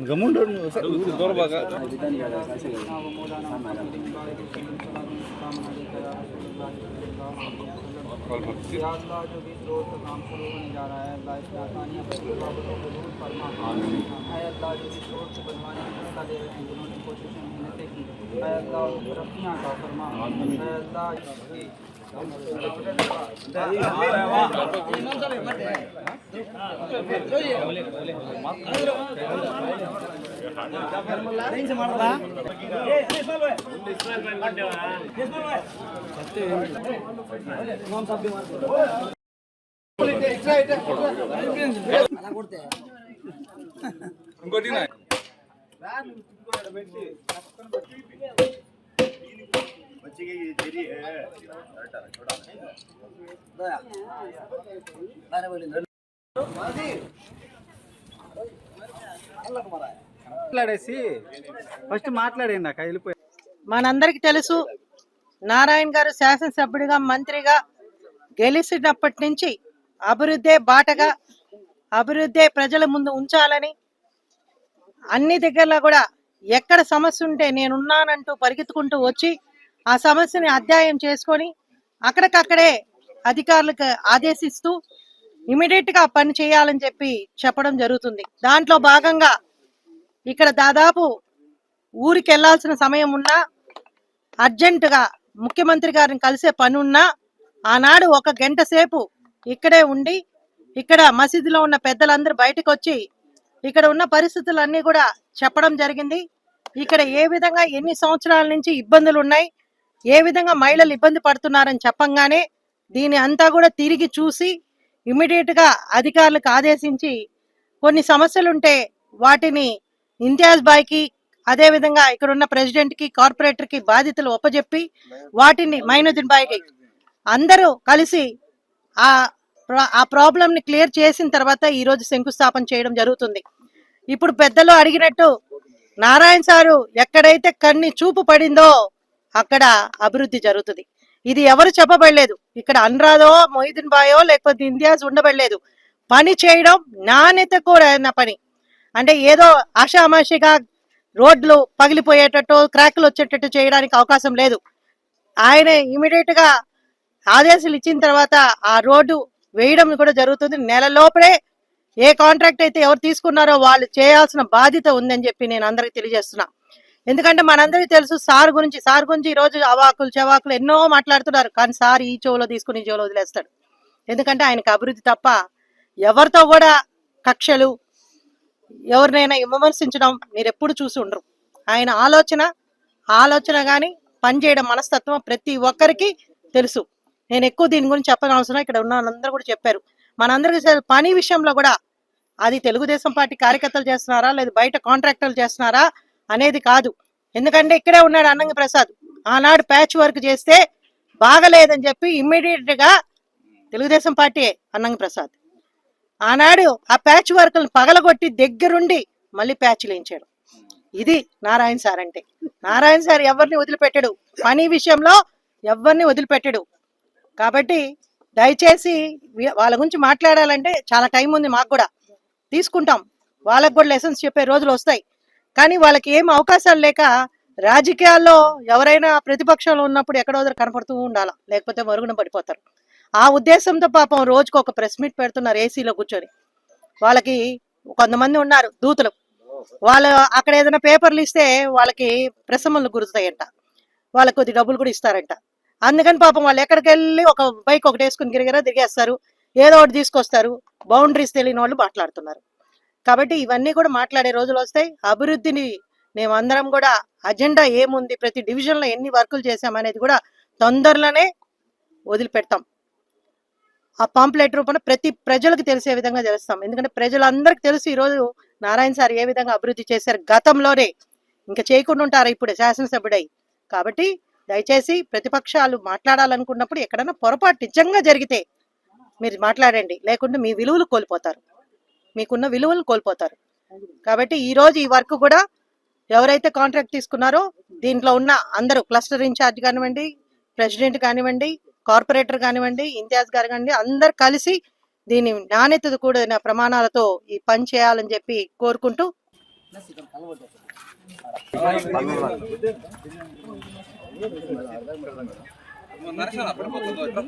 గమ్ముండు దూర బాగా अल्लाह जो भी रोड का काम शुरू होने जा रहा है अल्लाह इसमें आसानियाँ जरूर फरमा है अल्लाह जो भी रोड को बनवाने की मौका दे रहे हैं जिन्होंने कोशिशें मेहनतें की है अल्लाह तरक्कियाँ का फरमा है ఇంకోటి మాట్లాడేసి ఫస్ట్ మాట్లాడండి నాకు వెళ్ళిపోయి. మనందరికి తెలుసు నారాయణ గారు శాసనసభ్యుడిగా మంత్రిగా గెలిచినప్పటి నుంచి అభివృద్ధే బాటగా అభివృద్ధే ప్రజల ముందు ఉంచాలని అన్ని దగ్గరలో కూడా ఎక్కడ సమస్య ఉంటే నేనున్నానంటూ పరిగెత్తుకుంటూ వచ్చి ఆ సమస్యని అధ్యయనం చేసుకొని అక్కడికక్కడే అధికారులకు ఆదేశిస్తూ ఇమీడియట్ గా పని చేయాలని చెప్పి చెప్పడం జరుగుతుంది. దాంట్లో భాగంగా ఇక్కడ దాదాపు ఊరికి వెళ్లాల్సిన సమయం ఉన్నా అర్జెంటుగా ముఖ్యమంత్రి గారిని కలిసే పని ఉన్నా ఆనాడు 1 గంట సేపు ఇక్కడే ఉండి ఇక్కడ మసీదులో ఉన్న పెద్దలందరూ బయటకు వచ్చి ఇక్కడ ఉన్న పరిస్థితులన్నీ కూడా చెప్పడం జరిగింది. ఇక్కడ ఏ విధంగా ఎన్ని సంవత్సరాల నుంచి ఇబ్బందులు ఉన్నాయి, ఏ విధంగా మహిళలు ఇబ్బంది పడుతున్నారని చెప్పంగానే దీని అంతా కూడా తిరిగి చూసి ఇమీడియట్ గా అధికారులకు ఆదేశించి కొన్ని సమస్యలుంటే వాటిని ఇంతియాజ్ బాయ్కి అదే విధంగా ఇక్కడ ఉన్న ప్రెసిడెంట్ కి కార్పొరేటర్ కి బాధ్యతలు ఒప్పజెప్పి వాటిని మైనుద్దీన్ బాయ్కి అందరూ కలిసి ఆ ప్రాబ్లం ని క్లియర్ చేసిన తర్వాత ఈ రోజు శంకుస్థాపన చేయడం జరుగుతుంది. ఇప్పుడు పెద్దలు అడిగినట్టు నారాయణ సారు ఎక్కడైతే కన్ని చూపు పడిందో అక్కడ అభివృద్ధి జరుగుతుంది. ఇది ఎవరు చెప్పబడలేదు, ఇక్కడ అనురాధో మొయిద్దీన్ బాయో లేకపోతే ఇంతియాజ్ ఉండబడలేదు. పని చేయడం నాణ్యత కూడా పని, అంటే ఏదో ఆషామాషిగా రోడ్లు పగిలిపోయేటట్టు క్రాక్లు వచ్చేటట్టు చేయడానికి అవకాశం లేదు. ఆయన ఇమీడియట్ గా ఆదేశాలు ఇచ్చిన తర్వాత ఆ రోడ్డు వేయడం కూడా జరుగుతుంది. నెల లోపలే ఏ కాంట్రాక్ట్ అయితే ఎవరు తీసుకున్నారో వాళ్ళు చేయాల్సిన బాధ్యత ఉందని చెప్పి నేను అందరికి తెలియజేస్తున్నా. ఎందుకంటే మనందరికీ తెలుసు సార్ గురించి ఈ రోజు అవాకులు చెవాకులు ఎన్నో మాట్లాడుతున్నారు, కానీ సార్ ఈ చెవులో తీసుకుని ఈ చెవులో వదిలేస్తాడు. ఎందుకంటే ఆయనకు అభివృద్ధి తప్ప ఎవరితో కూడా కక్షలు ఎవరినైనా విమర్శించడం మీరు ఎప్పుడు చూసి ఉండరు. ఆయన ఆలోచన కానీ పనిచేయడం మనస్తత్వం ప్రతి ఒక్కరికి తెలుసు. నేను ఎక్కువ దీని గురించి చెప్పని అవసరం, ఇక్కడ ఉన్న వాళ్ళందరూ కూడా చెప్పారు. మనందరికీ పని విషయంలో కూడా అది తెలుగుదేశం పార్టీ కార్యకర్తలు చేస్తున్నారా లేదా బయట కాంట్రాక్టర్లు చేస్తున్నారా అనేది కాదు. ఎందుకంటే ఇక్కడే ఉన్నాడు అన్నంగి ప్రసాద్, ఆనాడు ప్యాచ్ వర్క్ చేస్తే బాగలేదని చెప్పి ఇమ్మీడియట్ గా తెలుగుదేశం పార్టీ అన్నంగి ప్రసాద్ ఆనాడు ఆ ప్యాచ్ వర్క్లను పగలగొట్టి దగ్గరుండి మళ్ళీ ప్యాచ్లు వేయించాడు. ఇది నారాయణ సార్ అంటే. నారాయణ సార్ ఎవరిని వదిలిపెట్టడు, పని విషయంలో ఎవరిని వదిలిపెట్టడు. కాబట్టి దయచేసి వాళ్ళ గురించి మాట్లాడాలంటే చాలా టైం ఉంది, మాకు కూడా తీసుకుంటాం, వాళ్ళకు కూడా లెసన్స్ చెప్పే రోజులు వస్తాయి. కానీ వాళ్ళకి ఏం అవకాశాలు లేక రాజకీయాల్లో ఎవరైనా ప్రతిపక్షంలో ఉన్నప్పుడు ఎక్కడో కనపడుతూ ఉండాలా, లేకపోతే మరుగున పడిపోతారు. ఆ ఉద్దేశంతో పాపం రోజుకు ఒక ప్రెస్ మీట్ పెడుతున్నారు ఏసీలో కూర్చొని. వాళ్ళకి కొంతమంది ఉన్నారు దూతలు, వాళ్ళు అక్కడ ఏదైనా పేపర్లు ఇస్తే వాళ్ళకి ప్రసమలు గురుతాయంట, వాళ్ళకి కొద్ది డబ్బులు కూడా ఇస్తారంట. అందుకని పాపం వాళ్ళు ఎక్కడికి వెళ్ళి ఒక బైక్ ఒకటి వేసుకుని తిరిగేస్తారు, ఏదో ఒకటి తీసుకొస్తారు. బౌండరీస్ తెలియని వాళ్ళు మాట్లాడుతున్నారు. కాబట్టి ఇవన్నీ కూడా మాట్లాడే రోజులు వస్తాయి. అభివృద్ధిని మేమందరం కూడా అజెండా ఏముంది, ప్రతి డివిజన్లో ఎన్ని వర్కులు చేసామనేది కూడా తొందరలోనే వదిలిపెడతాం. ఆ పాంప్లెట్ రూపంలో ప్రతి ప్రజలకు తెలిసే విధంగా చేస్తాం. ఎందుకంటే ప్రజలందరికీ తెలుసు ఈరోజు నారాయణ సార్ ఏ విధంగా అభివృద్ధి చేశారు గతంలోనే, ఇంకా చేయకుండా ఉంటారు ఇప్పుడు శాసనసభ్యుడై. కాబట్టి దయచేసి ప్రతిపక్షాలు మాట్లాడాలనుకున్నప్పుడు ఎక్కడైనా పొరపాటు నిజంగా జరిగితే మీరు మాట్లాడండి, లేకుంటే మీ విలువలు కోల్పోతారు, మీకున్న విలువలు కోల్పోతారు. కాబట్టి ఈ రోజు ఈ వర్క్ కూడా ఎవరైతే కాంట్రాక్ట్ తీసుకున్నారో దీంట్లో ఉన్న అందరూ క్లస్టర్ ఇన్ఛార్జ్ కానివ్వండి, ప్రెసిడెంట్ కానివ్వండి, కార్పొరేటర్ కానివ్వండి, ఇంతియాజ్ గారు కానివ్వండి, అందరు కలిసి దీని నాణ్యత కూడిన ప్రమాణాలతో ఈ పని చేయాలని చెప్పి కోరుకుంటూ నరసన పడిపోతుందో ఎట్లా?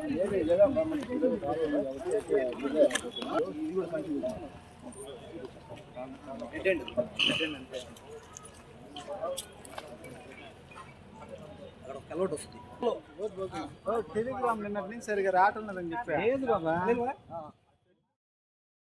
టెలిగ్రామ్ నిన్నటి నుంచి సరిగా రావటం లేదని చెప్పా.